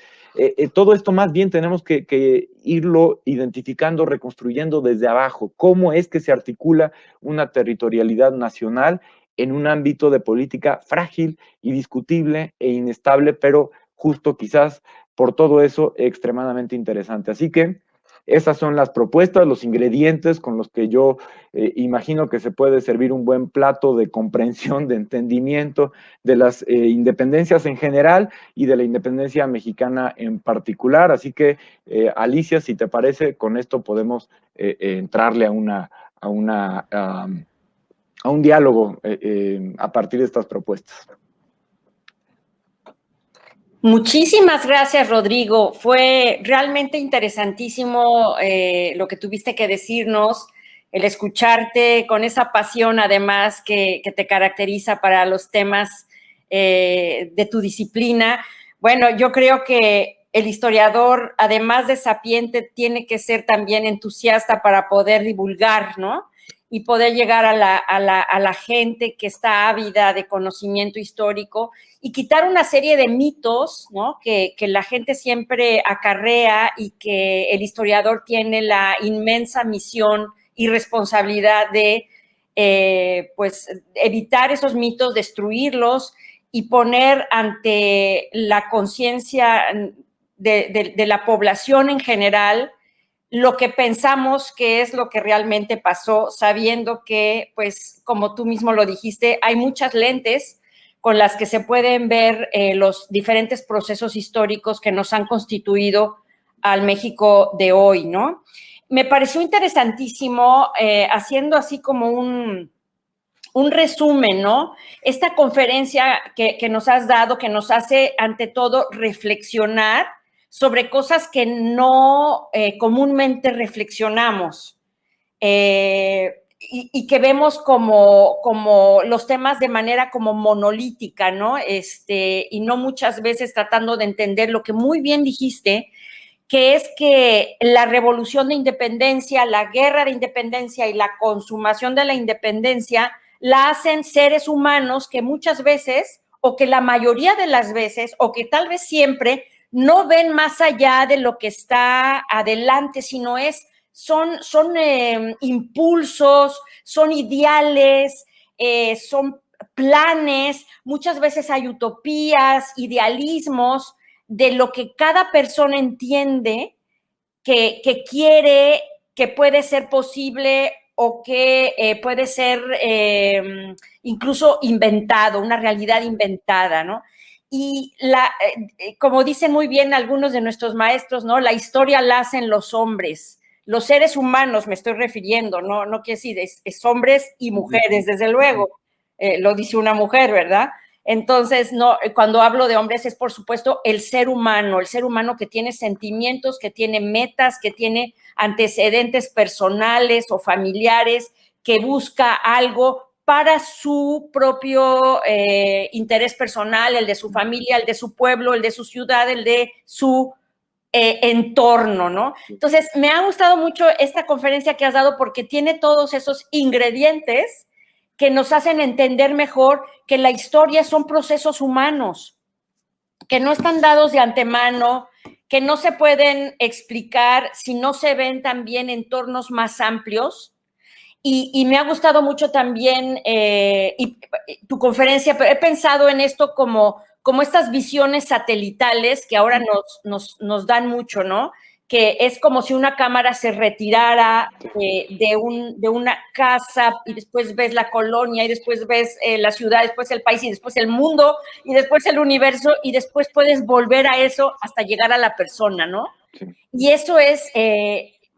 Todo esto más bien tenemos que irlo identificando, reconstruyendo desde abajo. ¿Cómo es que se articula una territorialidad nacional en un ámbito de política frágil y discutible e inestable, pero justo quizás por todo eso extremadamente interesante? Así que esas son las propuestas, los ingredientes con los que yo imagino que se puede servir un buen plato de comprensión, de entendimiento de las independencias en general y de la independencia mexicana en particular. Así que, Alicia, si te parece, con esto podemos entrarle a un diálogo a partir de estas propuestas. Muchísimas gracias, Rodrigo. Fue realmente interesantísimo lo que tuviste que decirnos, el escucharte con esa pasión, además, que te caracteriza para los temas de tu disciplina. Bueno, yo creo que el historiador, además de sapiente, tiene que ser también entusiasta para poder divulgar, ¿no? Y poder llegar a la gente que está ávida de conocimiento histórico y quitar una serie de mitos, ¿no? que la gente siempre acarrea y que el historiador tiene la inmensa misión y responsabilidad de pues evitar esos mitos, destruirlos y poner ante la conciencia de la población en general lo que pensamos que es lo que realmente pasó, sabiendo que, pues, como tú mismo lo dijiste, hay muchas lentes con las que se pueden ver los diferentes procesos históricos que nos han constituido al México de hoy, ¿no? Me pareció interesantísimo, haciendo así como un resumen, ¿no? Esta conferencia que nos has dado, que nos hace, ante todo, reflexionar sobre cosas que no comúnmente reflexionamos y que vemos como los temas de manera como monolítica, ¿no? Y no muchas veces tratando de entender lo que muy bien dijiste, que es que la revolución de independencia, la guerra de independencia y la consumación de la independencia la hacen seres humanos que muchas veces, o que la mayoría de las veces, o que tal vez siempre, no ven más allá de lo que está adelante, sino son impulsos, son ideales, son planes, muchas veces hay utopías, idealismos de lo que cada persona entiende que quiere, que puede ser posible o que puede ser incluso inventado, una realidad inventada, ¿no? Y como dicen muy bien algunos de nuestros maestros, ¿no? La historia la hacen los hombres, los seres humanos me estoy refiriendo, no quiere decir, es hombres y mujeres, desde luego, lo dice una mujer, ¿verdad? Entonces, no, cuando hablo de hombres es, por supuesto, el ser humano que tiene sentimientos, que tiene metas, que tiene antecedentes personales o familiares, que busca algo para su propio interés personal, el de su familia, el de su pueblo, el de su ciudad, el de su entorno, ¿no? Entonces, me ha gustado mucho esta conferencia que has dado porque tiene todos esos ingredientes que nos hacen entender mejor que la historia son procesos humanos, que no están dados de antemano, que no se pueden explicar si no se ven también entornos más amplios. Y me ha gustado mucho también tu conferencia, pero he pensado en esto como estas visiones satelitales que ahora nos dan mucho, ¿no? Que es como si una cámara se retirara de una casa y después ves la colonia y después ves la ciudad, después el país y después el mundo y después el universo y después puedes volver a eso hasta llegar a la persona, ¿no? Sí. Y eso es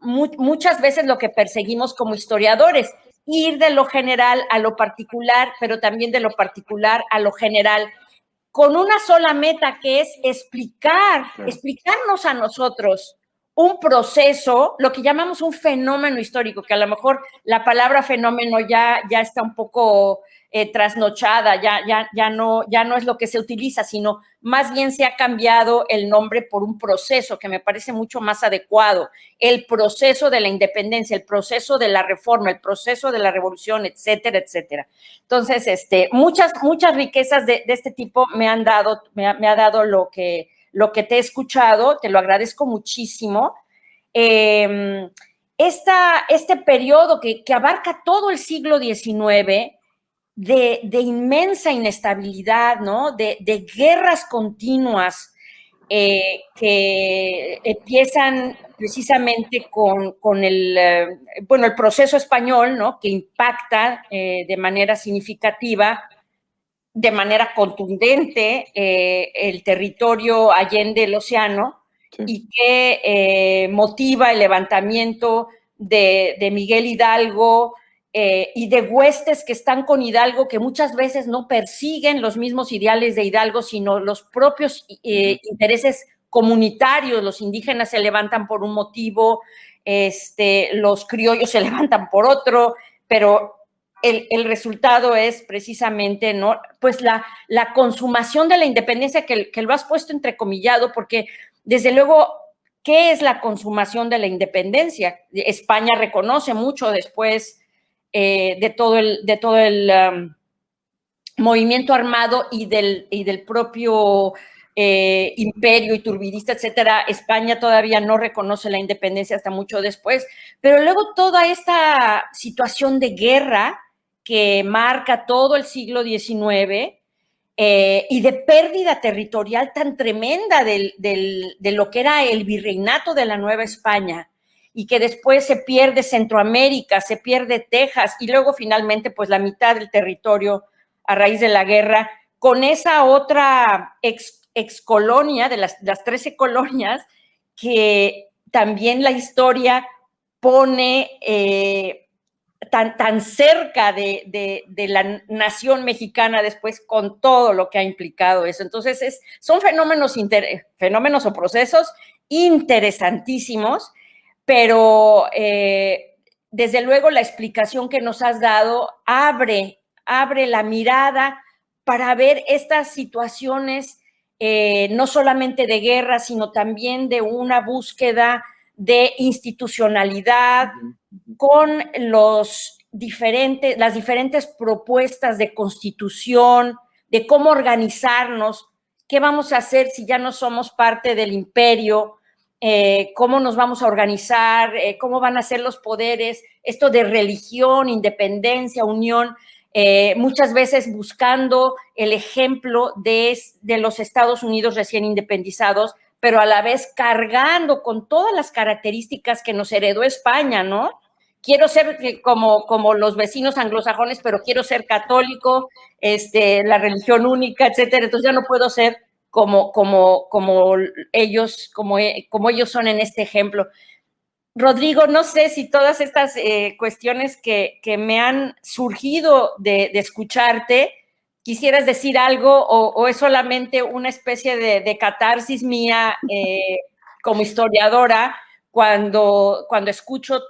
muchas veces lo que perseguimos como historiadores, ir de lo general a lo particular, pero también de lo particular a lo general, con una sola meta que es explicarnos a nosotros un proceso, lo que llamamos un fenómeno histórico, que a lo mejor la palabra fenómeno ya está un poco trasnochada, ya no es lo que se utiliza, sino más bien se ha cambiado el nombre por un proceso que me parece mucho más adecuado, el proceso de la independencia, el proceso de la reforma, el proceso de la revolución, etcétera, etcétera. Entonces, muchas riquezas de este tipo me ha dado lo que te he escuchado, te lo agradezco muchísimo. Este periodo que abarca todo el siglo XIX, de inmensa inestabilidad, ¿no? De guerras continuas que empiezan precisamente con el proceso español, ¿no? Que impacta de manera significativa, de manera contundente, el territorio allende el océano, sí. Y que motiva el levantamiento de Miguel Hidalgo y de huestes que están con Hidalgo, que muchas veces no persiguen los mismos ideales de Hidalgo, sino los propios intereses comunitarios. Los indígenas se levantan por un motivo, los criollos se levantan por otro, pero el resultado es precisamente, ¿no? Pues la consumación de la independencia, que lo has puesto entrecomillado, porque desde luego, ¿qué es la consumación de la independencia? España reconoce mucho después de todo el movimiento armado y del propio imperio iturbidista, etcétera. España todavía no reconoce la independencia hasta mucho después, pero luego toda esta situación de guerra que marca todo el siglo XIX y de pérdida territorial tan tremenda de lo que era el virreinato de la Nueva España, y que después se pierde Centroamérica, se pierde Texas, y luego finalmente pues la mitad del territorio a raíz de la guerra, con esa otra ex colonia, de las 13 colonias, que también la historia pone tan cerca de la nación mexicana después, con todo lo que ha implicado eso. Entonces, son fenómenos o procesos interesantísimos, pero desde luego la explicación que nos has dado abre la mirada para ver estas situaciones no solamente de guerra, sino también de una búsqueda de institucionalidad con las diferentes propuestas de constitución, de cómo organizarnos, qué vamos a hacer si ya no somos parte del imperio, cómo nos vamos a organizar, cómo van a ser los poderes, esto de religión, independencia, unión. muchas veces buscando el ejemplo de los Estados Unidos recién independizados, pero a la vez cargando con todas las características que nos heredó España, ¿no? Quiero ser como los vecinos anglosajones, pero quiero ser católico, la religión única, etcétera. Entonces ya no puedo ser como ellos son en este ejemplo. Rodrigo, no sé si todas estas cuestiones que me han surgido de escucharte, quisieras decir algo o es solamente una especie de catarsis mía como historiadora cuando escucho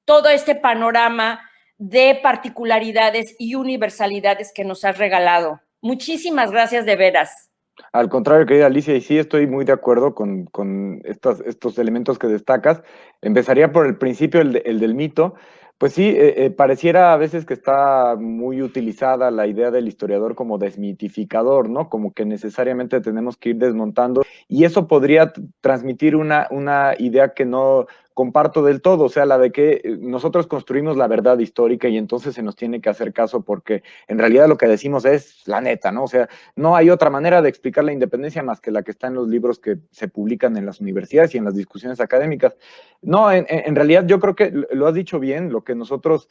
todo este panorama de particularidades y universalidades que nos has regalado. Muchísimas gracias de veras. Al contrario, querida Alicia, y sí estoy muy de acuerdo con estos elementos que destacas. Empezaría por el principio, el del mito. Pues sí, pareciera a veces que está muy utilizada la idea del historiador como desmitificador, ¿no? Como que necesariamente tenemos que ir desmontando, y eso podría transmitir una idea que no comparto del todo, o sea, la de que nosotros construimos la verdad histórica y entonces se nos tiene que hacer caso porque en realidad lo que decimos es la neta, ¿no? O sea, no hay otra manera de explicar la independencia más que la que está en los libros que se publican en las universidades y en las discusiones académicas. No, en realidad yo creo que lo has dicho bien, lo que nosotros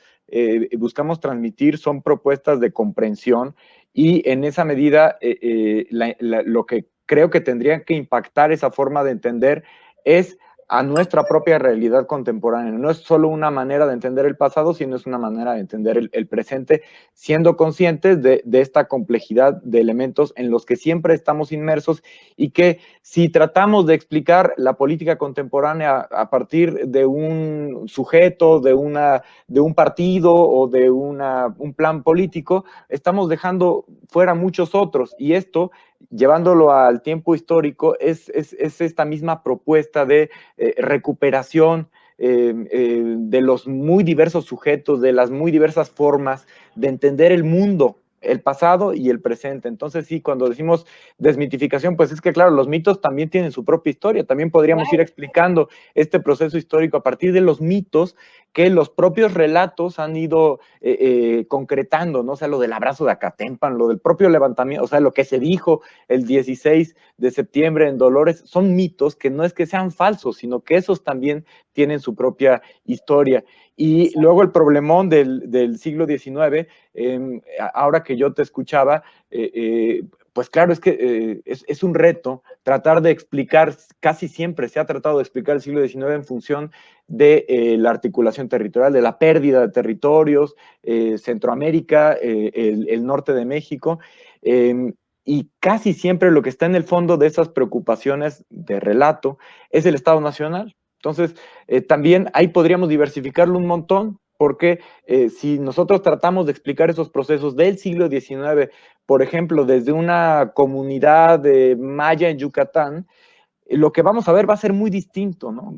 buscamos transmitir son propuestas de comprensión y en esa medida lo que creo que tendría que impactar esa forma de entender es a nuestra propia realidad contemporánea. No es solo una manera de entender el pasado, sino es una manera de entender el presente, siendo conscientes de esta complejidad de elementos en los que siempre estamos inmersos y que si tratamos de explicar la política contemporánea a partir de un sujeto, de un partido o de un plan político, estamos dejando fuera muchos otros, y esto llevándolo al tiempo histórico, es esta misma propuesta de recuperación de los muy diversos sujetos, de las muy diversas formas de entender el mundo, el pasado y el presente. Entonces sí, cuando decimos desmitificación, pues es que claro, los mitos también tienen su propia historia, también podríamos ir explicando este proceso histórico a partir de los mitos que los propios relatos han ido concretando, ¿no? O sea, lo del abrazo de Acatempan, lo del propio levantamiento, o sea, lo que se dijo el 16 de septiembre en Dolores, son mitos que no es que sean falsos, sino que esos también tienen su propia historia. Y luego el problemón del siglo XIX, ahora que yo te escuchaba, pues claro, es que es un reto tratar de explicar, casi siempre se ha tratado de explicar el siglo XIX en función de la articulación territorial, de la pérdida de territorios, Centroamérica, el norte de México, y casi siempre lo que está en el fondo de esas preocupaciones de relato es el Estado Nacional. Entonces, también ahí podríamos diversificarlo un montón, porque si nosotros tratamos de explicar esos procesos del siglo XIX, por ejemplo, desde una comunidad maya en Yucatán, lo que vamos a ver va a ser muy distinto, ¿no?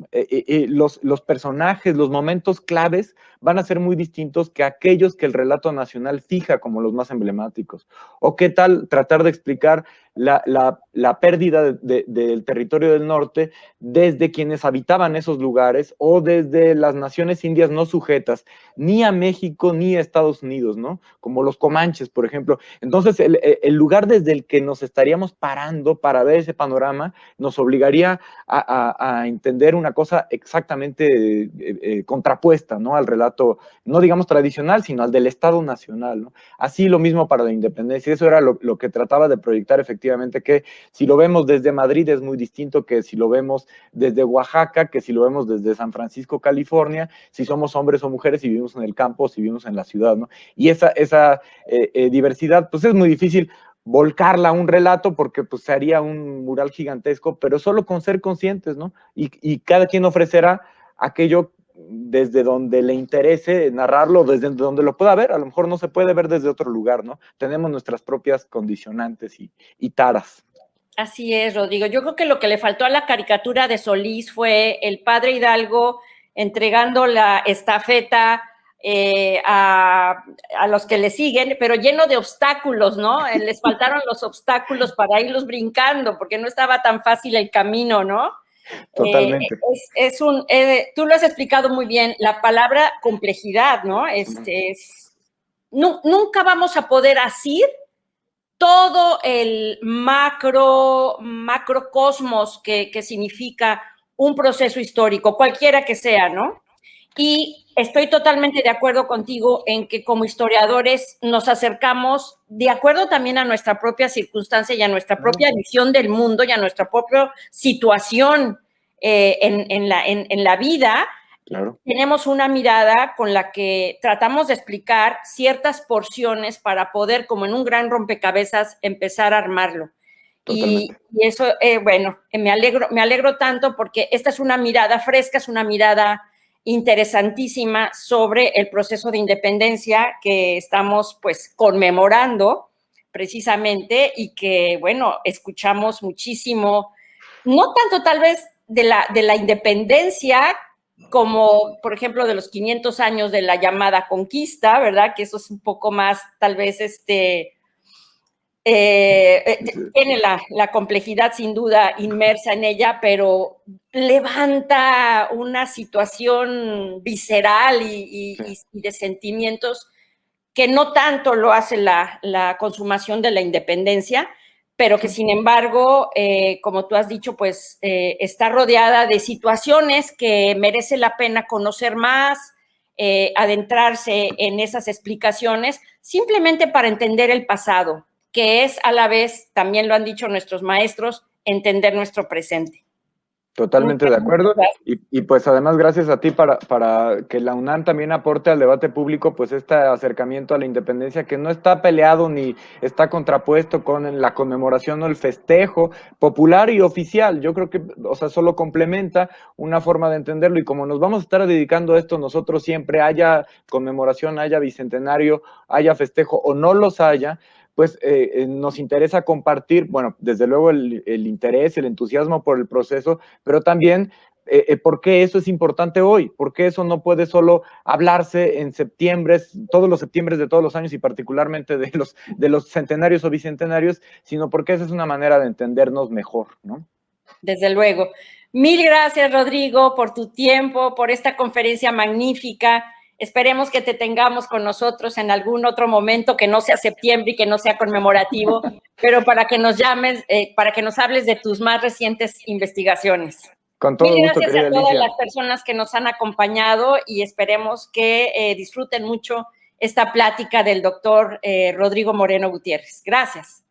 Los personajes, los momentos claves van a ser muy distintos que aquellos que el relato nacional fija como los más emblemáticos. ¿O qué tal tratar de explicar la pérdida del territorio del norte desde quienes habitaban esos lugares o desde las naciones indias no sujetas ni a México ni a Estados Unidos, ¿no? Como los comanches, por ejemplo. Entonces, el lugar desde el que nos estaríamos parando para ver ese panorama nos obligaría a entender una cosa exactamente contrapuesta, ¿no? Al relato, no digamos tradicional, sino al del Estado Nacional, ¿no? Así lo mismo para la independencia. Eso era lo que trataba de proyectar efectivamente, que si lo vemos desde Madrid es muy distinto que si lo vemos desde Oaxaca, que si lo vemos desde San Francisco, California, si somos hombres o mujeres, si vivimos en el campo, si vivimos en la ciudad, ¿no? Y esa diversidad, pues es muy difícil volcarla a un relato porque pues se haría un mural gigantesco, pero solo con ser conscientes, ¿no? Y cada quien ofrecerá aquello desde donde le interese narrarlo, desde donde lo pueda ver, a lo mejor no se puede ver desde otro lugar, ¿no? Tenemos nuestras propias condicionantes y taras. Así es, Rodrigo. Yo creo que lo que le faltó a la caricatura de Solís fue el padre Hidalgo entregando la estafeta a los que le siguen, pero lleno de obstáculos, ¿no? Les faltaron los obstáculos para irlos brincando, porque no estaba tan fácil el camino, ¿no? Totalmente. Tú lo has explicado muy bien, la palabra complejidad, ¿no? nunca vamos a poder asir todo el macrocosmos que significa un proceso histórico, cualquiera que sea, ¿no? Y estoy totalmente de acuerdo contigo en que como historiadores nos acercamos de acuerdo también a nuestra propia circunstancia y a nuestra propia visión del mundo y a nuestra propia situación en la vida. Claro. Tenemos una mirada con la que tratamos de explicar ciertas porciones para poder, como en un gran rompecabezas, empezar a armarlo. Y eso, bueno, me alegro tanto porque esta es una mirada fresca, es una mirada interesantísima sobre el proceso de independencia que estamos pues conmemorando precisamente y que, bueno, escuchamos muchísimo, no tanto tal vez de la independencia como, por ejemplo, de los 500 años de la llamada conquista, ¿verdad? Que eso es un poco más, tal vez, tiene la complejidad sin duda inmersa en ella, pero levanta una situación visceral y de sentimientos que no tanto lo hace la consumación de la independencia, pero que sin embargo, como tú has dicho, pues está rodeada de situaciones que merece la pena conocer más, adentrarse en esas explicaciones, simplemente para entender el pasado, que es a la vez, también lo han dicho nuestros maestros, entender nuestro presente. Totalmente de acuerdo. Y pues además gracias a ti para que la UNAM también aporte al debate público pues este acercamiento a la independencia que no está peleado ni está contrapuesto con la conmemoración o el festejo popular y oficial. Yo creo que, o sea, solo complementa una forma de entenderlo y como nos vamos a estar dedicando a esto nosotros siempre, haya conmemoración, haya bicentenario, haya festejo o no los haya, pues nos interesa compartir, bueno, desde luego el interés, el entusiasmo por el proceso, pero también por qué eso es importante hoy, por qué eso no puede solo hablarse en septiembre, todos los septiembres de todos los años y particularmente de los centenarios o bicentenarios, sino porque esa es una manera de entendernos mejor, ¿no? Desde luego. Mil gracias, Rodrigo, por tu tiempo, por esta conferencia magnífica. Esperemos que te tengamos con nosotros en algún otro momento que no sea septiembre y que no sea conmemorativo, pero para que nos llames, para que nos hables de tus más recientes investigaciones. Con todo Mil gusto, gracias querida a todas Alicia. las personas que nos han acompañado y esperemos que disfruten mucho esta plática del doctor Rodrigo Moreno Gutiérrez. Gracias.